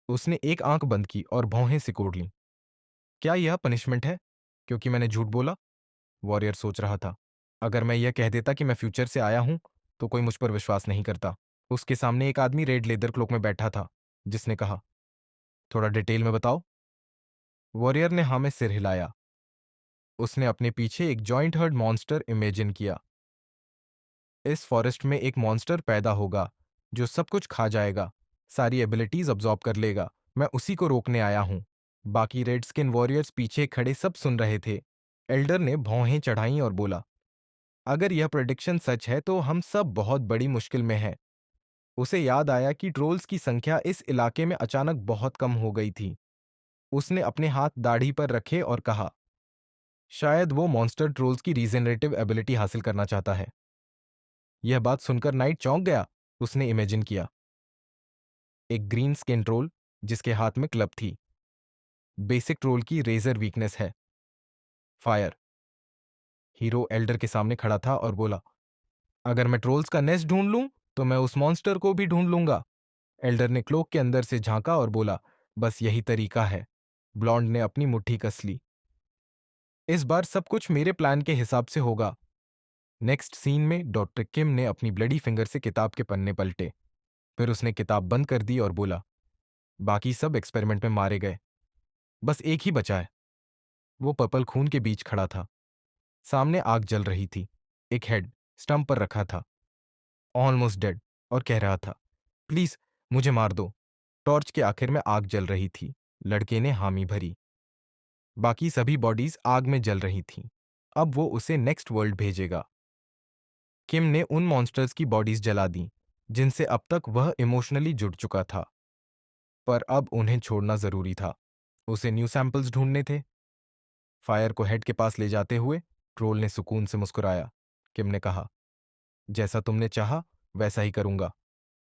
उसने एक आंख बंद की और भौहें सिकोड़ लीं। क्या यह पनिशमेंट है, क्योंकि मैंने झूठ बोला? वॉरियर सोच रहा था। अगर मैं यह कह देता कि मैं फ्यूचर से आया हूं, तो कोई मुझ पर विश्वास नहीं करता। उसके सामने एक आदमी रेड लेदर क्लोक में बैठा था, जिसने कहा, थोड़ा डिटेल में बताओ। वॉरियर ने हाँ में सिर हिलाया। उसने अपने पीछे एक जॉइंट हर्ड मॉन्स्टर इमेजिन किया। इस फॉरेस्ट में एक मॉन्स्टर पैदा होगा जो सब कुछ खा जाएगा, सारी एबिलिटीज अब्जॉर्ब कर लेगा। मैं उसी को रोकने आया हूं। बाकी रेड स्किन वॉरियर्स पीछे खड़े सब सुन रहे थे। एल्डर ने भौहें चढ़ाईं और बोला, अगर यह प्रेडिक्शन सच है तो हम सब बहुत बड़ी मुश्किल में हैं। उसे याद आया कि ट्रोल्स की संख्या इस इलाके में अचानक बहुत कम हो गई थी। उसने अपने हाथ दाढ़ी पर रखे और कहा, शायद वो मॉन्स्टर ट्रोल्स की रीजनरेटिव एबिलिटी हासिल करना चाहता है। यह बात सुनकर नाइट चौंक गया। उसने इमेजिन किया, एक ग्रीन स्किन ट्रोल जिसके हाथ में क्लब थी। बेसिक ट्रोल की रेजर वीकनेस है, फायर। हीरो एल्डर के सामने खड़ा था और बोला, अगर मैं ट्रोल्स का नेस्ट ढूंढ लूं तो मैं उस मॉन्स्टर को भी ढूंढ लूंगा। एल्डर ने क्लोक के अंदर से झांका और बोला, बस यही तरीका है। ब्लॉन्ड ने अपनी मुट्ठी कस ली। इस बार सब कुछ मेरे प्लान के हिसाब से होगा। नेक्स्ट सीन में डॉक्टर किम ने अपनी ब्लडी फिंगर से किताब के पन्ने पलटे। फिर उसने किताब बंद कर दी और बोला, बाकी सब एक्सपेरिमेंट में मारे गए, बस एक ही बचा है। वो पर्पल खून के बीच खड़ा था। सामने आग जल रही थी। एक हेड स्टंप पर रखा था, ऑलमोस्ट डेड, और कह रहा था, प्लीज मुझे मार दो। टॉर्च के आखिर में आग जल रही थी। लड़के ने हामी भरी। बाकी सभी बॉडीज आग में जल रही थीं। अब वो उसे नेक्स्ट वर्ल्ड भेजेगा। किम ने उन मॉन्स्टर्स की बॉडीज जला दी जिनसे अब तक वह इमोशनली जुड़ चुका था, पर अब उन्हें छोड़ना जरूरी था। उसे न्यू सैंपल्स ढूंढने थे। फायर को हेड के पास ले जाते हुए ट्रोल ने सुकून से मुस्कुराया। किम ने कहा, जैसा तुमने चाहा वैसा ही करूंगा,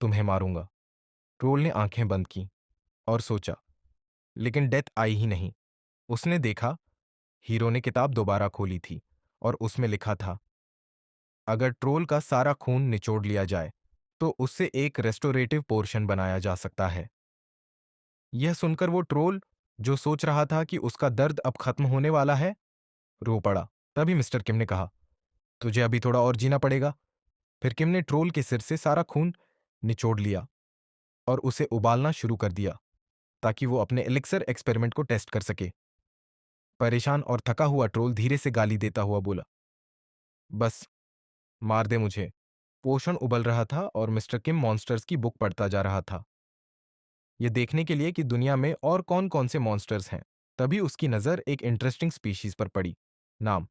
तुम्हें मारूंगा। ट्रोल ने आंखें बंद की और सोचा, लेकिन डेथ आई ही नहीं। उसने देखा, हीरो ने किताब दोबारा खोली थी और उसमें लिखा था, अगर ट्रोल का सारा खून निचोड़ लिया जाए तो उससे एक रेस्टोरेटिव पोर्शन बनाया जा सकता है। यह सुनकर वो ट्रोल, जो सोच रहा था कि उसका दर्द अब खत्म होने वाला है, रो पड़ा। तभी मिस्टर किम ने कहा, तुझे अभी थोड़ा और जीना पड़ेगा। फिर किम ने ट्रोल के सिर से सारा खून निचोड़ लिया और उसे उबालना शुरू कर दिया ताकि वो अपने एलिक्सर एक्सपेरिमेंट को टेस्ट कर सके। परेशान और थका हुआ ट्रोल धीरे से गाली देता हुआ बोला, बस मार दे मुझे। पोषण उबल रहा था और मिस्टर किम मॉन्स्टर्स की बुक पढ़ता जा रहा था, यह देखने के लिए कि दुनिया में और कौन कौन से मॉन्स्टर्स हैं। तभी उसकी नजर एक इंटरेस्टिंग स्पीशीज पर पड़ी। नाम,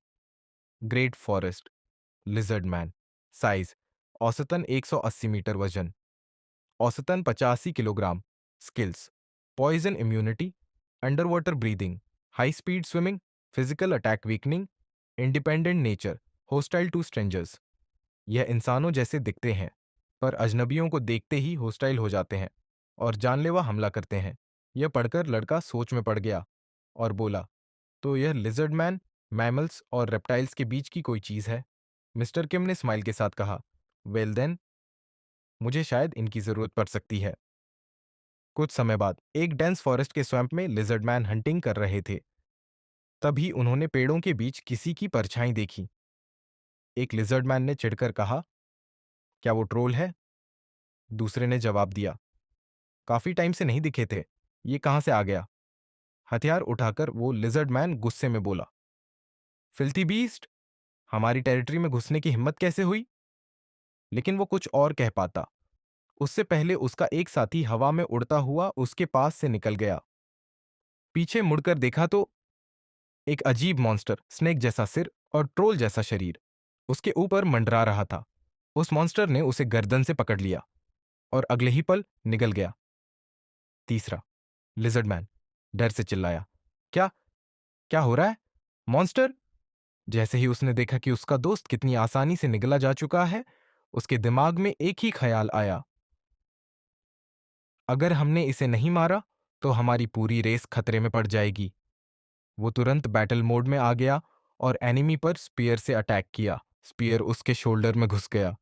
great forest lizard man. Size, औसतन 180 मीटर। वजन, औसतन 85 kilogram. Skills, poison immunity, under water breathing, high speed swimming, physical attack weakening, independent nature, hostile to strangers. यह इंसानों जैसे दिखते हैं, पर अजनबियों को देखते ही होस्टाइल हो जाते हैं और जानलेवा हमला करते हैं। यह पढ़कर लड़का सोच में पड़ गया और बोला, तो यह लिजर्ड मैन मैमल्स और रेप्टाइल्स के बीच की कोई चीज है। मिस्टर किम ने स्माइल के साथ कहा, वेल देन, मुझे शायद इनकी जरूरत पड़ सकती है। कुछ समय बाद एक डेंस फॉरेस्ट के स्वैम्प में लिजर्ड मैन हंटिंग कर रहे थे। तभी उन्होंने पेड़ों के बीच किसी की परछाई देखी। एक लिजर्ड मैन ने चिढ़कर कहा, क्या वो ट्रोल है? दूसरे ने जवाब दिया, काफी टाइम से नहीं दिखे थे, ये कहां से आ गया? हथियार उठाकर वो लिजर्ड मैन गुस्से में बोला, फिल्थी बीस्ट, हमारी टेरिटरी में घुसने की हिम्मत कैसे हुई? लेकिन वो कुछ और कह पाता, उससे पहले उसका एक साथी हवा में उड़ता हुआ उसके पास से निकल गया। पीछे मुड़कर देखा तो एक अजीब मॉन्स्टर, स्नेक जैसा सिर और ट्रोल जैसा शरीर, उसके ऊपर मंडरा रहा था। उस मॉन्स्टर ने उसे गर्दन से पकड़ लिया और अगले ही पल निगल गया। तीसरा, लिजर्ड मैन डर से चिल्लाया, क्या क्या हो रहा है? मॉन्स्टर? जैसे ही उसने देखा कि उसका दोस्त कितनी आसानी से निगला जा चुका है, उसके दिमाग में एक ही ख्याल आया, अगर हमने इसे नहीं मारा तो हमारी पूरी रेस खतरे में पड़ जाएगी। वो तुरंत बैटल मोड में आ गया और एनिमी पर स्पीयर से अटैक किया। स्पीयर उसके शोल्डर में घुस गया,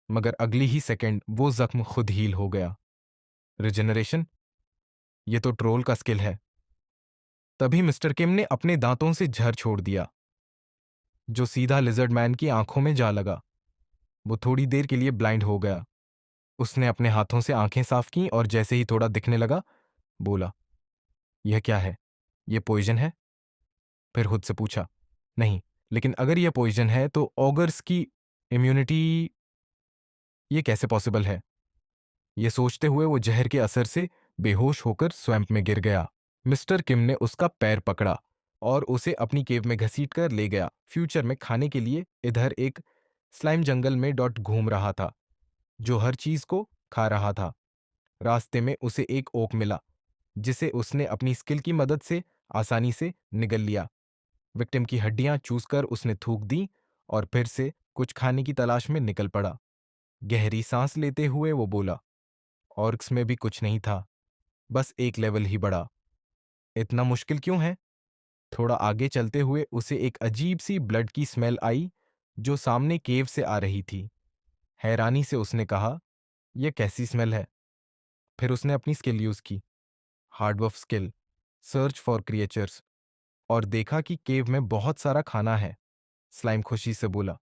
मगर अगली ही सेकंड वो जख्म खुद हील हो गया। रिजेनरेशन? ये तो ट्रोल का स्किल है। तभी मिस्टर किम ने अपने दांतों से झर छोड़ दिया, जो सीधा लिजर्ड मैन की आंखों में जा लगा। वो थोड़ी देर के लिए ब्लाइंड हो गया। उसने अपने हाथों से आंखें साफ की और जैसे ही थोड़ा दिखने लगा, बोला, यह क्या है? यह पॉइजन है? फिर खुद से पूछा, नहीं, लेकिन अगर यह पॉइजन है तो ऑगर्स की इम्यूनिटी, ये कैसे पॉसिबल है? ये सोचते हुए वो जहर के असर से बेहोश होकर स्वैम्प में गिर गया। मिस्टर किम ने उसका पैर पकड़ा और उसे अपनी केव में घसीटकर ले गया। फ्यूचर में खाने के लिए इधर एक स्लाइम जंगल में डॉट घूम रहा था, जो हर चीज को खा रहा था। रास्ते में उसे एक ओक मिला, जिसे उसने अपनी स्किल की मदद से आसानी से निगल लिया। विक्टिम की हड्डियां चूसकर उसने थूक दी और फिर से कुछ खाने की तलाश में निकल पड़ा। गहरी सांस लेते हुए वो बोला, ऑर्क्स में भी कुछ नहीं था, बस एक लेवल ही बढ़ा। इतना मुश्किल क्यों है? थोड़ा आगे चलते हुए उसे एक अजीब सी ब्लड की स्मेल आई, जो सामने केव से आ रही थी। हैरानी से उसने कहा, यह कैसी स्मेल है? फिर उसने अपनी स्किल यूज की, हार्डवफ स्किल, सर्च फॉर क्रिएचर्स, और देखा कि केव में बहुत सारा खाना है। स्लाइम खुशी से बोला,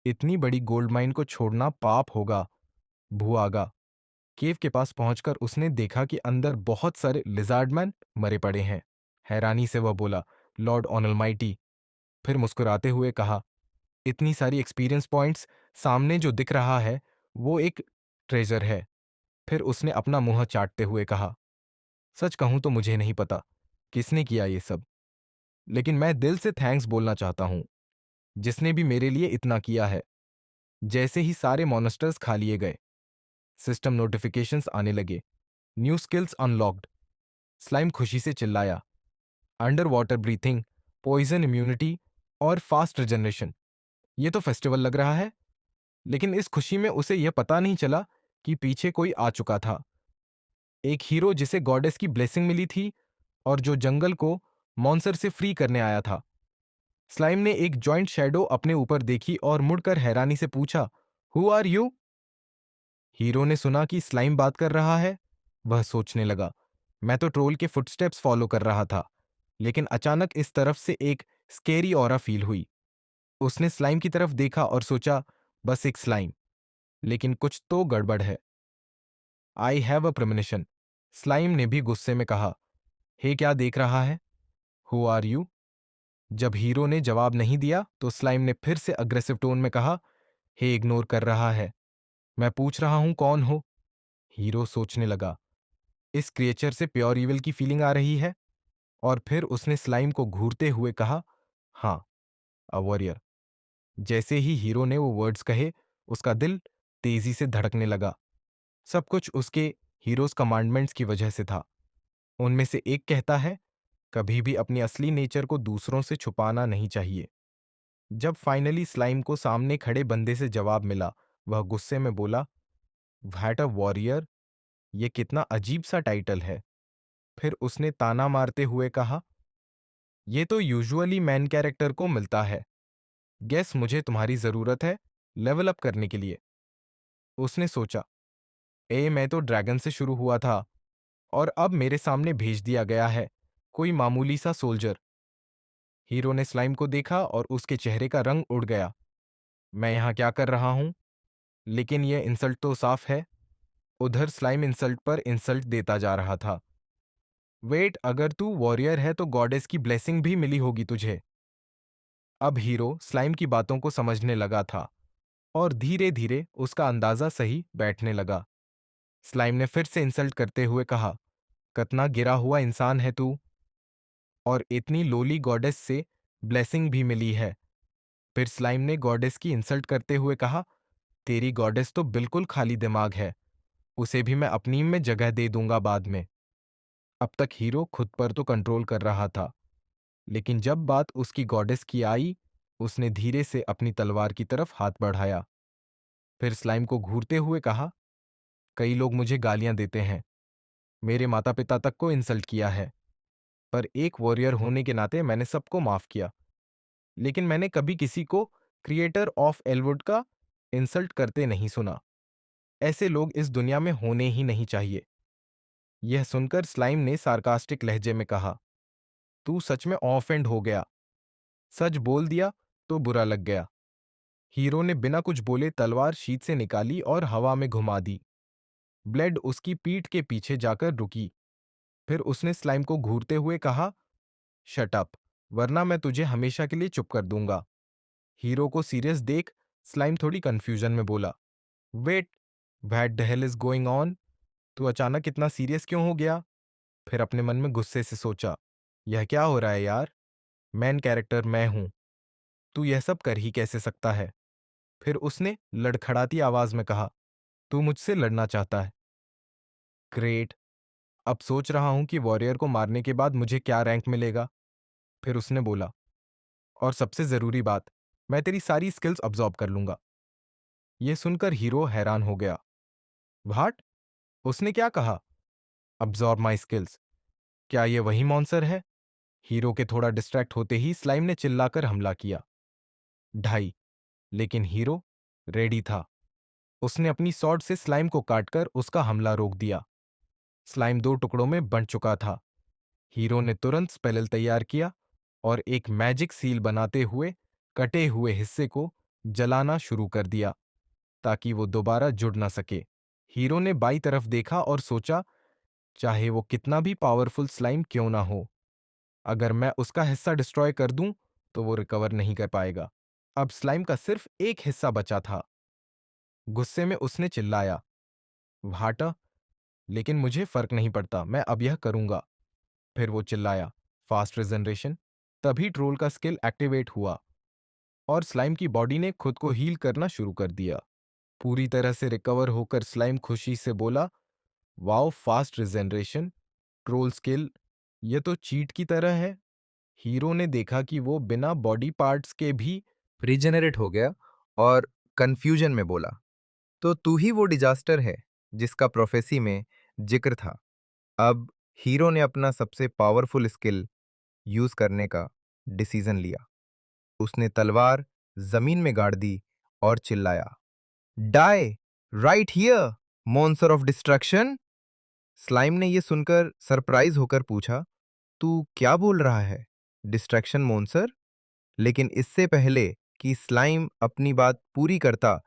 इतनी बड़ी गोल्ड माइन को छोड़ना पाप होगा, भूआगा। केव के पास पहुंचकर उसने देखा कि अंदर बहुत सारे लिजार्डमैन मरे पड़े हैं। हैरानी से वह बोला, लॉर्ड ऑनलमाइटी। फिर मुस्कुराते हुए कहा, इतनी सारी एक्सपीरियंस पॉइंट्स, सामने जो दिख रहा है वो एक ट्रेजर है। फिर उसने अपना मुंह चाटते हुए कहा, सच कहूं तो मुझे नहीं पता किसने किया ये सब, लेकिन मैं दिल से थैंक्स बोलना चाहता हूं, जिसने भी मेरे लिए इतना किया है। जैसे ही सारे मॉन्स्टर्स खा लिए गए, सिस्टम नोटिफिकेशंस आने लगे, न्यू स्किल्स अनलॉक्ड। स्लाइम खुशी से चिल्लाया, under water breathing, poison immunity और फास्ट रिजनरेशन। ये तो फेस्टिवल लग रहा है। लेकिन इस खुशी में उसे यह पता नहीं चला कि पीछे कोई आ चुका था, एक हीरो जिसे गॉडेस की ब्लेसिंग मिली थी और जो जंगल को मॉन्सर से फ्री करने आया था। स्लाइम ने एक जॉइंट शैडो अपने ऊपर देखी और मुड़कर हैरानी से पूछा, हु आर यू? हीरो ने सुना कि स्लाइम बात कर रहा है। वह सोचने लगा, मैं तो ट्रोल के फुटस्टेप्स फॉलो कर रहा था, लेकिन अचानक इस तरफ से एक स्केरी ऑरा फील हुई। उसने स्लाइम की तरफ देखा और सोचा, बस एक स्लाइम, लेकिन कुछ तो गड़बड़ है। I have a प्रेमनिशन। स्लाइम ने भी गुस्से में कहा, हे क्या देख रहा है? Who are you? जब हीरो ने जवाब नहीं दिया तो स्लाइम ने फिर से अग्रेसिव टोन में कहा, हे इग्नोर कर रहा है, मैं पूछ रहा हूं कौन हो? हीरो सोचने लगा, इस क्रिएचर से प्योर इविल की फीलिंग आ रही है। और फिर उसने स्लाइम को घूरते हुए कहा, हाँ, अ वॉरियर। जैसे ही हीरो ने वो वर्ड्स कहे, उसका दिल तेजी से धड़कने लगा। सब कुछ उसके हीरोज कमांडमेंट्स की वजह से था। उनमें से एक कहता है, कभी भी अपनी असली नेचर को दूसरों से छुपाना नहीं चाहिए। जब फाइनली स्लाइम को सामने खड़े बंदे से जवाब मिला, वह गुस्से में बोला, व्हाट अ वॉरियर, ये कितना अजीब सा टाइटल है। फिर उसने ताना मारते हुए कहा, ये तो यूजुअली मैन कैरेक्टर को मिलता है। गेस मुझे तुम्हारी जरूरत है लेवल अप करने के लिए। उसने सोचा, मैं तो ड्रैगन से शुरू हुआ था और अब मेरे सामने भेज दिया गया है कोई मामूली सा सोल्जर। हीरो ने स्लाइम को देखा और उसके चेहरे का रंग उड़ गया। मैं यहां क्या कर रहा हूं? लेकिन यह इंसल्ट तो साफ है। उधर स्लाइम इंसल्ट पर इंसल्ट देता जा रहा था। वेट, अगर तू वॉरियर है तो गॉडेस की ब्लेसिंग भी मिली होगी तुझे। अब हीरो स्लाइम की बातों को समझने लगा था और धीरे धीरे उसका अंदाजा सही बैठने लगा। स्लाइम ने फिर से इंसल्ट करते हुए कहा, कतना गिरा हुआ इंसान है तू, और इतनी लोली गॉडेस से ब्लेसिंग भी मिली है। फिर स्लाइम ने गॉडेस की इंसल्ट करते हुए कहा, तेरी गॉडेस तो बिल्कुल खाली दिमाग है, उसे भी मैं अपनी में जगह दे दूंगा बाद में। अब तक हीरो खुद पर तो कंट्रोल कर रहा था, लेकिन जब बात उसकी गॉडेस की आई, उसने धीरे से अपनी तलवार की तरफ हाथ बढ़ाया। फिर स्लाइम को घूरते हुए कहा, कई लोग मुझे गालियां देते हैं, मेरे माता पिता तक को इंसल्ट किया है, पर एक वॉरियर होने के नाते मैंने सबको माफ किया। लेकिन मैंने कभी किसी को क्रिएटर ऑफ एलवुड का इंसल्ट करते नहीं सुना। ऐसे लोग इस दुनिया में होने ही नहीं चाहिए। यह सुनकर स्लाइम ने सार्कास्टिक लहजे में कहा, तू सच में ऑफेंड हो गया। सच बोल दिया तो बुरा लग गया। हीरो ने बिना कुछ बोले तलवार शीत से निकाली और हवा में घुमा दी। ब्लेड उसकी पीठ के पीछे जाकर रुकी। फिर उसने स्लाइम को घूरते हुए कहा, शट अप, वरना मैं तुझे हमेशा के लिए चुप कर दूंगा। हीरो को सीरियस देख स्लाइम थोड़ी कंफ्यूजन में बोला, wait, what the hell is going on? तू अचानक इतना सीरियस क्यों हो गया? फिर अपने मन में गुस्से से सोचा, यह क्या हो रहा है यार? मैन कैरेक्टर मैं हूं, तू यह सब कर ही कैसे सकता है? फिर उसने लड़खड़ाती आवाज में कहा, तू मुझसे लड़ना चाहता है? ग्रेट। अब सोच रहा हूं कि वॉरियर को मारने के बाद मुझे क्या रैंक मिलेगा। फिर उसने बोला, और सबसे जरूरी बात, मैं तेरी सारी स्किल्स अब्जॉर्ब कर लूंगा। यह सुनकर हीरो हैरान हो गया। व्हाट? उसने क्या कहा? Absorb my skills? क्या यह वही मॉन्स्टर है? हीरो के थोड़ा डिस्ट्रैक्ट होते ही स्लाइम ने चिल्लाकर हमला किया। ढाई। लेकिन हीरो रेडी था। उसने अपनी सॉर्ड से स्लाइम को काटकर उसका हमला रोक दिया। स्लाइम दो टुकड़ों में बंट चुका था। हीरो ने तुरंत स्पेल तैयार किया और एक मैजिक सील बनाते हुए कटे हुए हिस्से को जलाना शुरू कर दिया ताकि वो दोबारा जुड़ ना सके। हीरो ने बाई तरफ देखा और सोचा, चाहे वो कितना भी पावरफुल स्लाइम क्यों ना हो, अगर मैं उसका हिस्सा डिस्ट्रॉय कर दूं तो वो रिकवर नहीं कर पाएगा। अब स्लाइम का सिर्फ एक हिस्सा बचा था। गुस्से में उसने चिल्लाया, भाटा, लेकिन मुझे फर्क नहीं पड़ता, मैं अब यह करूंगा। फिर वो चिल्लाया, फास्ट रिजनरेशन। तभी ट्रोल का स्किल एक्टिवेट हुआ और स्लाइम की बॉडी ने खुद को हील करना शुरू कर दिया। पूरी तरह से रिकवर होकर स्लाइम खुशी से बोला, wow, fast regeneration, troll skill, ये तो चीट की तरह है। हीरो ने देखा कि वो बिना बॉडी पार्ट्स के भी रीजनरेट हो गया और कंफ्यूजन में बोला, तो तू ही वो डिजास्टर है जिसका प्रोफेसी में जिक्र था। अब हीरो ने अपना सबसे पावरफुल स्किल यूज करने का डिसीजन लिया। उसने तलवार जमीन में गाड़ दी और चिल्लाया, die right here, monster of destruction. Slime ने यह सुनकर सरप्राइज होकर पूछा, तू क्या बोल रहा है, डिस्ट्रैक्शन मॉन्स्टर? लेकिन इससे पहले कि स्लाइम अपनी बात पूरी करता,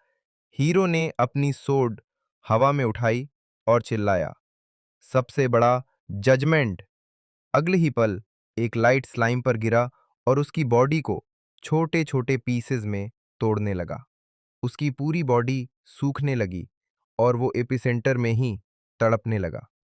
हीरो ने अपनी सोड हवा में उठाई और चिल्लाया, सबसे बड़ा जजमेंट। अगले ही पल एक लाइट स्लाइम पर गिरा और उसकी बॉडी को छोटे छोटे पीसेस में तोड़ने लगा। उसकी पूरी बॉडी सूखने लगी और वो एपिसेंटर में ही तड़पने लगा।